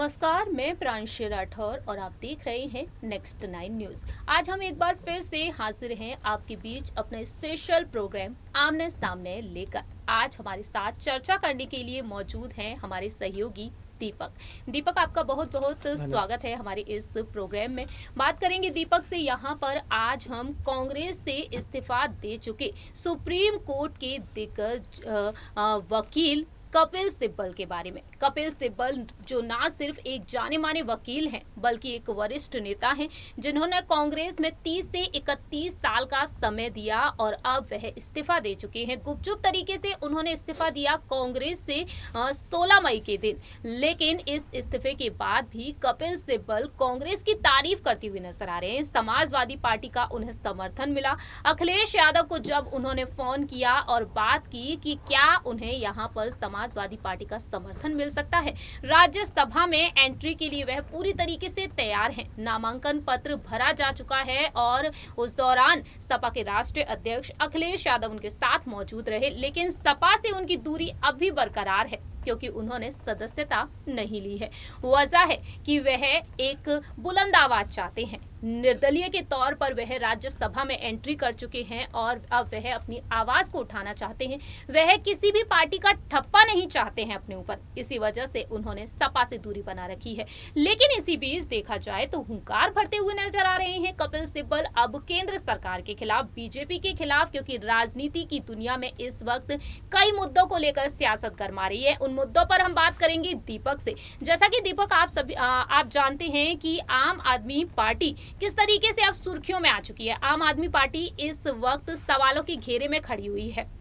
नमस्कार, मैं प्रांशी राठौर और आप देख रहे हैं नेक्स्ट 9 न्यूज। आज हम एक बार फिर से हाजिर हैं आपके बीच अपना स्पेशल प्रोग्राम आमने सामने लेकर। आज हमारे साथ चर्चा करने के लिए मौजूद हैं हमारे सहयोगी दीपक, आपका बहुत बहुत स्वागत है हमारे इस प्रोग्राम में। बात करेंगे दीपक से। यहाँ पर आज हम कांग्रेस से इस्तीफा दे चुके सुप्रीम कोर्ट के दिग्गज वकील कपिल सिब्बल के बारे में। कपिल सिब्बल जो ना सिर्फ एक जाने माने वकील हैं बल्कि एक वरिष्ठ नेता हैं, जिन्होंने कांग्रेस में 30 से 31 साल का समय दिया और अब वह इस्तीफा दे चुके हैं। गुपचुप तरीके से उन्होंने इस्तीफा दिया कांग्रेस से 16 मई के दिन। लेकिन इस इस्तीफे के बाद भी कपिल सिब्बल कांग्रेस की तारीफ करते हुए नजर आ रहे हैं। समाजवादी पार्टी का उन्हें समर्थन मिला। अखिलेश यादव को जब उन्होंने फोन किया और बात की कि क्या उन्हें यहाँ पर समाजवादी पार्टी का समर्थन मिल सकता है, राज्यसभा में एंट्री के लिए वह पूरी तरीके से तैयार हैं। नामांकन पत्र भरा जा चुका है और उस दौरान सपा के राष्ट्रीय अध्यक्ष अखिलेश यादव उनके साथ मौजूद रहे, लेकिन सपा से उनकी दूरी अब भी बरकरार है क्योंकि उन्होंने सदस्यता नहीं ली है। वजह है कि वह एक बुलंद आवाज चाहते हैं। निर्दलीय के तौर पर वह राज्यसभा में एंट्री कर चुके हैं और अब वह अपनी आवाज को उठाना चाहते हैं। वह किसी भी पार्टी का ठप्पा नहीं चाहते हैं अपने ऊपर, इसी वजह से उन्होंने सपा से दूरी बना रखी है। लेकिन इसी बीच देखा जाए तो हुंकार भरते हुए नजर आ रहे हैं कपिल सिब्बल अब केंद्र सरकार के खिलाफ, बीजेपी के खिलाफ, क्योंकि राजनीति की दुनिया में इस वक्त कई मुद्दों को लेकर सियासत गरमा रही है। उन मुद्दों पर हम बात करेंगे दीपक से। जैसा कि दीपक आप जानते हैं कि आम आदमी पार्टी किस तरीके से अब सुर्खियों में आ चुकी है। आम आदमी पार्टी इस वक्त सवालों के घेरे में खड़ी हुई है।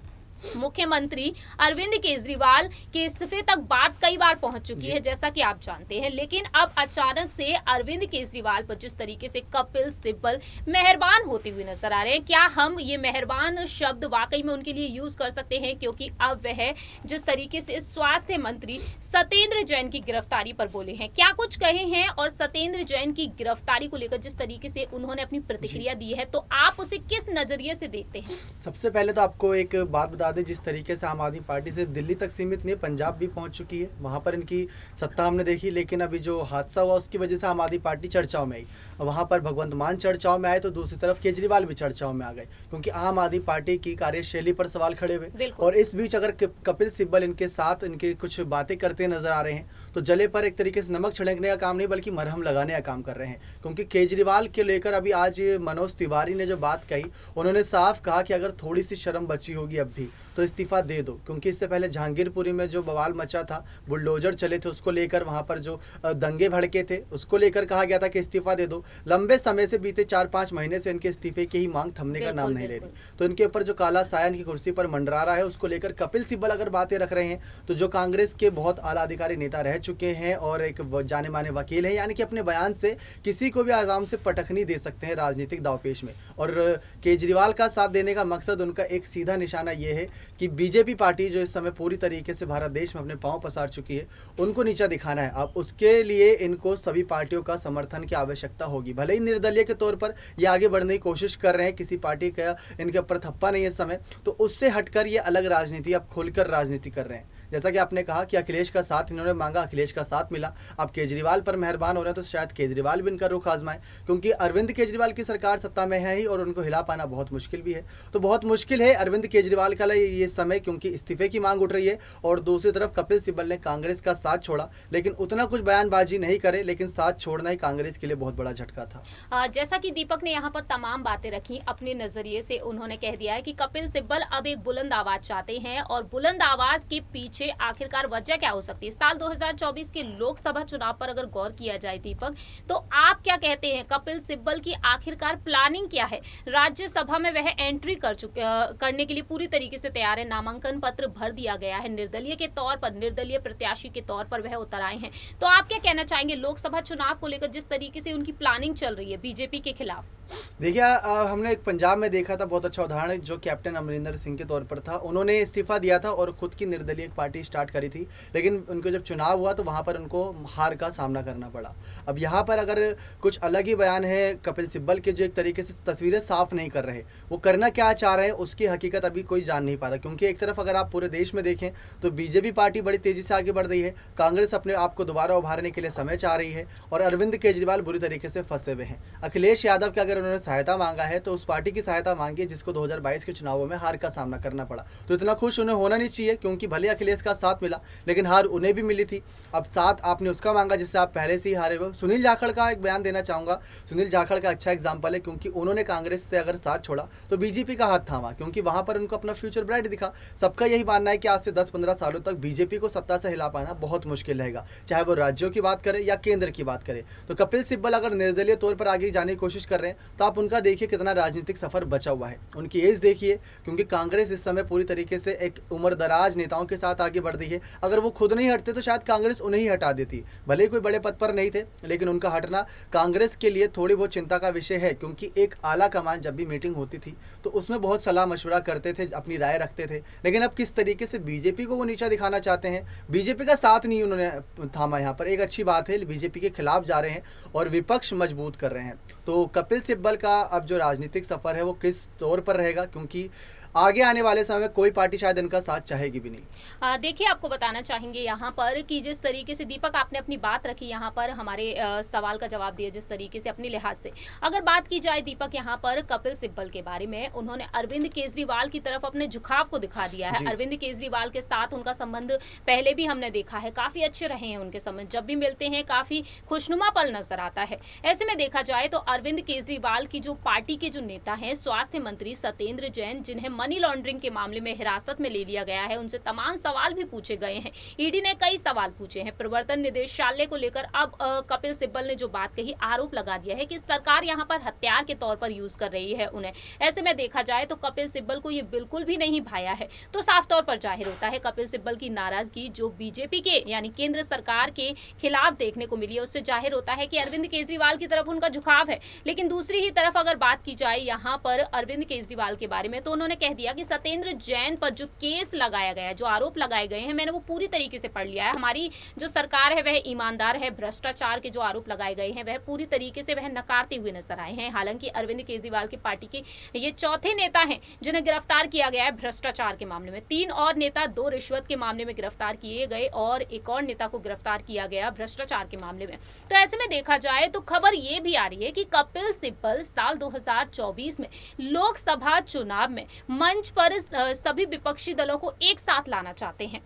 मुख्यमंत्री अरविंद केजरीवाल के इस्तीफे तक बात कई बार पहुंच चुकी है, जैसा कि आप जानते हैं। लेकिन अब अचानक से अरविंद केजरीवाल पर जिस तरीके से कपिल सिब्बल मेहरबान होते हुए नजर आ रहे हैं, क्या हम ये मेहरबान शब्द वाकई में उनके लिए यूज कर सकते हैं? क्योंकि अब वह जिस तरीके से स्वास्थ्य मंत्री सत्येंद्र जैन की गिरफ्तारी पर बोले हैं, क्या कुछ कहे हैं? और सत्येंद्र जैन की गिरफ्तारी को लेकर जिस तरीके से उन्होंने अपनी प्रतिक्रिया दी है, तो आप उसे किस नजरिए से देखते हैं? सबसे पहले तो आपको एक बात बता दें, जिस तरीके से आम आदमी पार्टी से दिल्ली तक सीमित नहीं, पंजाब भी पहुंच चुकी है। वहां पर इनकी सत्ता हमने देखी, लेकिन अभी जो हादसा हुआ उसकी वजह से आम आदमी पार्टी चर्चाओं में आई। वहां पर भगवंत मान चर्चाओं में आए तो दूसरी तरफ केजरीवाल भी चर्चाओं में आ गए, क्योंकि आम आदमी पार्टी की कार्यशैली पर सवाल खड़े हुए। और इस बीच अगर कपिल सिब्बल इनके साथ इनके कुछ बातें करते नजर आ रहे हैं तो जले पर एक तरीके से नमक छिड़कने का काम नहीं बल्कि मरहम लगाने का काम कर रहे हैं। क्योंकि केजरीवाल के लेकर अभी आज मनोज तिवारी ने जो बात कही, उन्होंने साफ कहा कि अगर थोड़ी सी शर्म बची होगी अब भी तो इस्तीफा दे दो। क्योंकि इससे पहले जहांगीरपुरी में जो बवाल मचा था, बुलडोजर चले थे, उसको लेकर वहां पर जो दंगे भड़के थे, उसको लेकर कहा गया था कि इस्तीफा दे दो। लंबे समय से बीते 4-5 महीने से इनके इस्तीफे की ही मांग थमने का नाम नहीं ले रही। तो इनके ऊपर जो काला साया इनकी कुर्सी पर मंडरा रहा है, उसको लेकर कपिल सिब्बल अगर बातें रख रहे हैं तो जो कांग्रेस के बहुत आला अधिकारी नेता रह चुके हैं और एक जाने माने वकील हैं, यानी कि अपने बयान से किसी को भी आराम से पटखनी दे सकते हैं राजनीतिक दावपेच में। और केजरीवाल का साथ देने का मकसद उनका एक सीधा निशाना यह है कि बीजेपी पार्टी जो इस समय पूरी तरीके से भारत देश में अपने पांव पसार चुकी है, उनको नीचा दिखाना है। अब उसके लिए इनको सभी पार्टियों का समर्थन की आवश्यकता होगी। भले ही निर्दलीय के तौर पर ये आगे बढ़ने की कोशिश कर रहे हैं, किसी पार्टी का इनके ऊपर थप्पा नहीं है इस समय, तो उससे हटकर ये अलग राजनीति, अब खुलकर राजनीति कर रहे हैं। जैसा कि आपने कहा कि अखिलेश का साथ इन्होंने मांगा, अखिलेश का साथ मिला। अब केजरीवाल पर मेहरबान हो रहे हैं तो शायद केजरीवाल भी इनका रुख आजमाए, क्योंकि अरविंद केजरीवाल की सरकार सत्ता में है ही और उनको हिला पाना बहुत मुश्किल भी है। तो बहुत मुश्किल है अरविंद केजरीवाल का ये समय, क्योंकि इस्तीफे की मांग उठ रही है। और दूसरी तरफ कपिल सिब्बल ने कांग्रेस का साथ छोड़ा, लेकिन उतना कुछ बयानबाजी नहीं करे, लेकिन साथ छोड़ना ही कांग्रेस के लिए बहुत बड़ा झटका था। जैसा कि दीपक ने यहाँ पर तमाम बातें रखी अपने नजरिए से, उन्होंने कह दिया है कि कपिल सिब्बल अब एक बुलंद आवाज चाहते हैं और बुलंद आवाज के पीछे आखिरकार वजह क्या हो सकती है। साल 2024 के लोकसभा चुनाव पर अगर गौर किया जाए दीपक, तो आप क्या कहते हैं कपिल सिब्बल की आखिरकार प्लानिंग क्या है? राज्यसभा में वह एंट्री करने के लिए पूरी तरीके से तैयार है। नामांकन पत्र भर दिया गया है। निर्दलीय के तौर पर, निर्दलीय प्रत्याशी के तौर पर वह उतर आए हैं। तो आप क्या कहना चाहेंगे लोकसभा चुनाव को लेकर जिस तरीके से उनकी प्लानिंग चल रही है बीजेपी के खिलाफ? देखिए हमने एक पंजाब में देखा था, बहुत अच्छा उदाहरण है, जो कैप्टन अमरिंदर सिंह के तौर पर था। उन्होंने इस्तीफा दिया था और खुद की निर्दलीय एक पार्टी स्टार्ट करी थी, लेकिन उनको जब चुनाव हुआ तो वहाँ पर उनको हार का सामना करना पड़ा। अब यहाँ पर अगर कुछ अलग ही बयान है कपिल सिब्बल के, जो एक तरीके से तस्वीरें साफ नहीं कर रहे, वो करना क्या चाह रहे हैं उसकी हकीकत अभी कोई जान नहीं पा रहा। क्योंकि एक तरफ अगर आप पूरे देश में देखें तो बीजेपी पार्टी बड़ी तेजी से आगे बढ़ रही है, कांग्रेस अपने आप को दोबारा उभारने के लिए समय चाह रही है, और अरविंद केजरीवाल बुरी तरीके से फंसे हुए हैं। अखिलेश यादव के अगर उन्होंने सहायता मांगा है तो उस पार्टी की सहायता मांगी जिसको 2022 के चुनावों में हार का सामना करना पड़ा। तो इतना खुश उन्हें होना नहीं चाहिए, क्योंकि भले अखिलेश का साथ मिला लेकिन हार उन्हें भी मिली थी। अब साथ आपने उसका मांगा जिससे आप पहले से ही हारे हो। सुनील जाखड़ का एक बयान देना चाहूँगा। सुनील जाखड़ का अच्छा एग्जाम्पल है, क्योंकि उन्होंने कांग्रेस से अगर साथ छोड़ा तो बीजेपी का हाथ थामा, क्योंकि वहाँ पर उनको अपना फ्यूचर ब्राइट दिखा। सबका यही मानना है कि आज से 10-15 सालों तक बीजेपी को सत्ता से हिला पाना बहुत मुश्किल रहेगा, चाहे वो राज्यों की बात करें या केंद्र की बात करें। तो कपिल सिब्बल अगर निर्दलीय तौर पर आगे जाने की कोशिश कर रहे हैं तो आप उनका देखिए कितना राजनीतिक सफर बचा हुआ है। उनकी एज देखिए, क्योंकि कांग्रेस इस समय पूरी तरीके से एक उम्रदराज नेताओं के साथ आगे बढ़ रही है। अगर वो खुद नहीं हटते तो शायद कांग्रेस उन्हें ही हटा देती। भले ही कोई बड़े पद पर नहीं थे, लेकिन उनका हटना कांग्रेस के लिए थोड़ी बहुत चिंता का विषय है, क्योंकि एक आला कमान जब भी मीटिंग होती थी तो उसमें बहुत सलाह मशवरा करते थे, अपनी राय रखते थे। लेकिन अब किस तरीके से बीजेपी को वो नीचा दिखाना चाहते हैं, बीजेपी का साथ नहीं उन्होंने थामा। यहाँ पर एक अच्छी बात है, बीजेपी के खिलाफ जा रहे हैं और विपक्ष मजबूत कर रहे हैं। तो कपिल सिब्बल का अब जो राजनीतिक सफर है वो किस तौर पर रहेगा, क्योंकि आगे आने वाले समय में कोई पार्टी शायद इनका साथ चाहेगी भी नहीं। देखिए, आपको बताना चाहेंगे यहाँ पर कि जिस तरीके से दीपक आपने अपनी बात रखी यहाँ पर, हमारे सवाल का जवाब दिया जिस तरीके से अपने लिहाज से, अगर बात की जाए दीपक यहाँ पर कपिल सिब्बल के बारे में, उन्होंने अरविंद केजरीवाल की तरफ अपने झुकाव को दिखा दिया है। अरविंद केजरीवाल के साथ उनका संबंध पहले भी हमने देखा है, काफी अच्छे रहे हैं उनके संबंध, जब भी मिलते हैं काफी खुशनुमा पल नजर आता है। ऐसे में देखा जाए तो अरविंद केजरीवाल की जो पार्टी के जो नेता है, स्वास्थ्य मंत्री सत्येंद्र जैन, जिन्हें मनी लॉन्ड्रिंग के मामले में हिरासत में ले लिया गया है, उनसे तमाम सवाल भी पूछे गए हैं। ईडी ने कई सवाल पूछे हैं प्रवर्तन निदेशालय को लेकर। अब कपिल सिब्बल ने जो बात कही, आरोप लगा दिया है कि सरकार यहां पर हथियार के तौर पर यूज कर रही है उन्हें। ऐसे में देखा जाए तो कपिल सिब्बल को ये बिल्कुल भी नहीं भाया है। तो साफ तौर पर जाहिर होता है कपिल सिब्बल की नाराजगी जो बीजेपी के यानी केंद्र सरकार के खिलाफ देखने को मिली है, उससे जाहिर होता है कि अरविंद केजरीवाल की तरफ उनका झुकाव है। लेकिन दूसरी ही तरफ अगर बात की जाए यहाँ पर अरविंद केजरीवाल के बारे में, तो उन्होंने कह दिया कि सत्येंद्र जैन पर जो केस लगाया गया है, जो आरोप लगाए गए हैं, मैंने वो पूरी तरीके से पढ़ लिया है। हमारी जो सरकार है वह ईमानदार है, भ्रष्टाचार के जो आरोप लगाए गए हैं वह पूरी तरीके से वह नकारते हुए नजर आए हैं। हालांकि अरविंद केजरीवाल की पार्टी के ये चौथे नेता हैं जिन्हें गिरफ्तार किया गया है भ्रष्टाचार के मामले में। 3 और नेता 2 रिश्वत के मामले में गिरफ्तार किए गए और एक और नेता को गिरफ्तार किया गया भ्रष्टाचार के मामले में। तो ऐसे में देखा जाए तो खबर ये भी आ रही है कि कपिल सिब्बल साल 2024 में लोकसभा चुनाव में मंच पर सभी विपक्षी दलों को एक साथ लाना चाहते हैं।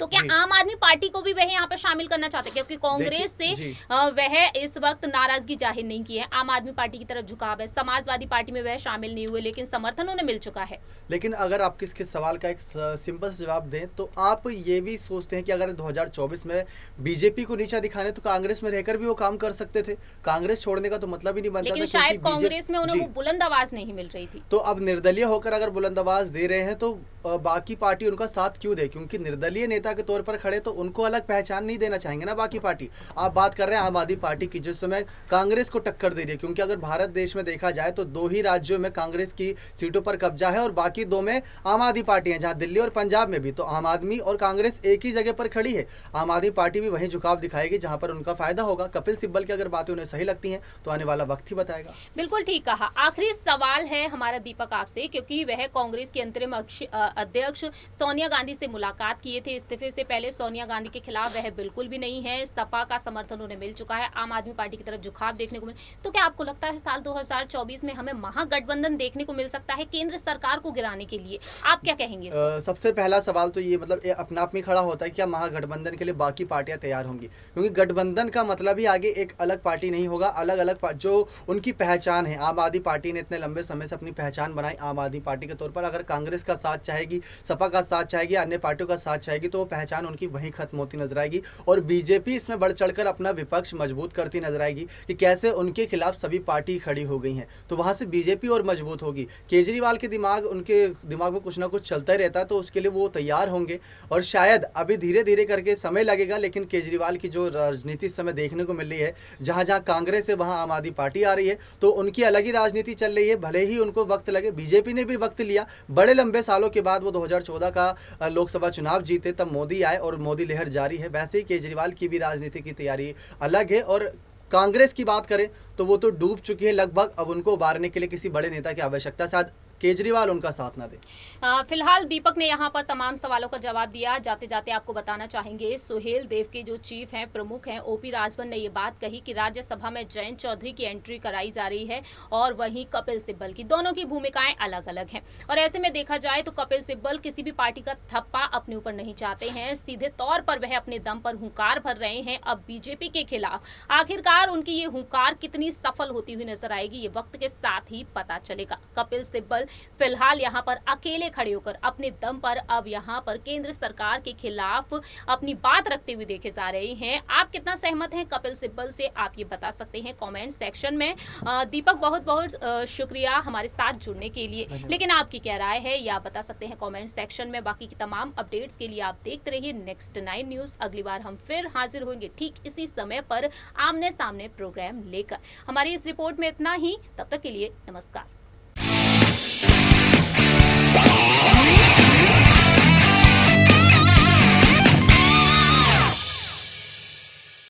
तो क्या आम आदमी पार्टी को भी वह यहाँ पर शामिल करना चाहते हैं? क्योंकि कांग्रेस से वह इस वक्त नाराजगी जाहिर नहीं की है, आम आदमी पार्टी की तरफ झुकाव है। समाजवादी पार्टी में वह शामिल नहीं हुए, लेकिन समर्थन उन्हें मिल चुका है। लेकिन अगर आप किसके सवाल का एक सिंपल सा जवाब दें तो आप ये भी सोचते हैं कि अगर 2024 में बीजेपी को नीचा दिखाने तो कांग्रेस में रहकर भी वो काम कर सकते थे। कांग्रेस छोड़ने का तो मतलब ही नहीं बनता। लेकिन शायद कांग्रेस में उन्हें वो बुलंद आवाज नहीं मिल रही थी। तो अब निर्दलीय होकर अगर बुलंद आवाज दे रहे हैं तो बाकी पार्टी उनका साथ क्यों दे? क्योंकि निर्दलीय नेता के तौर पर खड़े तो उनको अलग पहचान नहीं देना चाहेंगे ना बाकी पार्टी। आप बात कर रहे हैं आम आदमी पार्टी की, जिस समय कांग्रेस को टक्कर दे रही है। क्योंकि अगर भारत देश में देखा जाए तो 2 ही राज्यों में कांग्रेस की सीटों पर कब्जा है और बाकी 2 में आम आदमी पार्टी है, जहां दिल्ली और पंजाब में भी। तो आम आदमी और कांग्रेस एक ही जगह पर खड़ी है। आम आदमी पार्टी भी वहीं झुकाव दिखाएगी जहां पर उनका फायदा होगा। कपिल सिब्बल की अगर बातें उन्हें सही लगती हैं तो आने वाला वक्त ही बताएगा। बिल्कुल ठीक कहा। आखिरी सवाल है हमारा दीपक आपसे, क्योंकि वह कांग्रेस की अंतरिम अध्यक्ष सोनिया गांधी से मुलाकात किए थे इस्तीफे से पहले। सोनिया गांधी के खिलाफ वह बिल्कुल भी नहीं है, सपा का समर्थन उन्हें मिल चुका है, आम आदमी पार्टी की तरफ झुकाव देखने को मिल। तो क्या आपको लगता है साल 2024 में हमें महागठबंधन देखने को मिल सकता है केंद्र सरकार को गिराने के लिए? आप क्या कहेंगे? सबसे पहला सवाल तो ये मतलब अपना आप में खड़ा होता है, क्या महागठबंधन के लिए बाकी पार्टियां तैयार होंगी? क्योंकि गठबंधन का मतलब ही आगे एक अलग पार्टी नहीं होगा, अलग अलग जो उनकी पहचान है। आम आदमी पार्टी ने इतने लंबे समय से अपनी पहचान बनाई आम आदमी पार्टी के तौर पर। अगर कांग्रेस का साथ चाहेगी चाहेगी, सपा का साथ चाहेगी, अन्य पार्टियों का साथ चाहेगी, तो वो पहचान उनकी वहीं खत्म होती नजर आएगी। और बीजेपी इसमें बढ़ चढ़कर अपना विपक्ष मजबूत करती नजर आएगी कि कैसे उनके खिलाफ सभी पार्टी खड़ी हो गई हैं, तो वहां से बीजेपी और मजबूत होगी। केजरीवाल के उनके दिमाग में कुछ ना कुछ चलता ही रहता है, तो उसके लिए वो तैयार होंगे। और शायद अभी धीरे धीरे करके समय लगेगा, लेकिन केजरीवाल की जो राजनीति इस समय देखने को मिल रही है, जहां जहां कांग्रेस है वहां आम आदमी पार्टी आ रही है, तो उनकी अलग ही राजनीति चल रही है। भले ही उनको वक्त लगे, बीजेपी ने भी वक्त लिया, बड़े लंबे सालों के बाद वो 2014 का लोकसभा चुनाव जीते, तब मोदी आए और मोदी लहर जारी है। वैसे ही केजरीवाल की भी राजनीति की तैयारी अलग है। और कांग्रेस की बात करें तो वो तो डूब चुकी है लगभग, अब उनको उबारने के लिए किसी बड़े नेता की आवश्यकता, शायद केजरीवाल उनका साथ ना दे। फिलहाल दीपक ने यहाँ पर तमाम सवालों का जवाब दिया। जाते जाते आपको बताना चाहेंगे, सुहेल देव के जो चीफ हैं, प्रमुख हैं, ओपी राजभर ने ये बात कही कि राज्यसभा में जयंत चौधरी की एंट्री कराई जा रही है और वहीं कपिल सिब्बल की, दोनों की भूमिकाएं अलग अलग हैं। और ऐसे में देखा जाए तो कपिल सिब्बल किसी भी पार्टी का थप्पा अपने ऊपर नहीं चाहते हैं, सीधे तौर पर वह अपने दम पर हुंकार भर रहे हैं अब बीजेपी के खिलाफ। आखिरकार उनकी ये हुंकार कितनी सफल होती हुई नजर आएगी, ये वक्त के साथ ही पता चलेगा। कपिल सिब्बल फिलहाल यहाँ पर अकेले खड़े होकर अपने दम पर अब यहाँ पर केंद्र सरकार के खिलाफ अपनी बात रखते हुए देखे जा रहे हैं। आप कितना सहमत हैं कपिल सिब्बल से, आप ये बता सकते हैं कमेंट सेक्शन में। दीपक, बहुत बहुत शुक्रिया हमारे साथ जुड़ने के लिए, लेकिन आपकी क्या राय है ये आप बता सकते हैं कमेंट सेक्शन में। बाकी की तमाम अपडेट्स के लिए आप देखते रहिए नेक्स्ट 9 न्यूज। अगली बार हम फिर हाजिर होंगे ठीक इसी समय पर आमने सामने प्रोग्राम लेकर। हमारी इस रिपोर्ट में इतना ही, तब तक के लिए नमस्कार।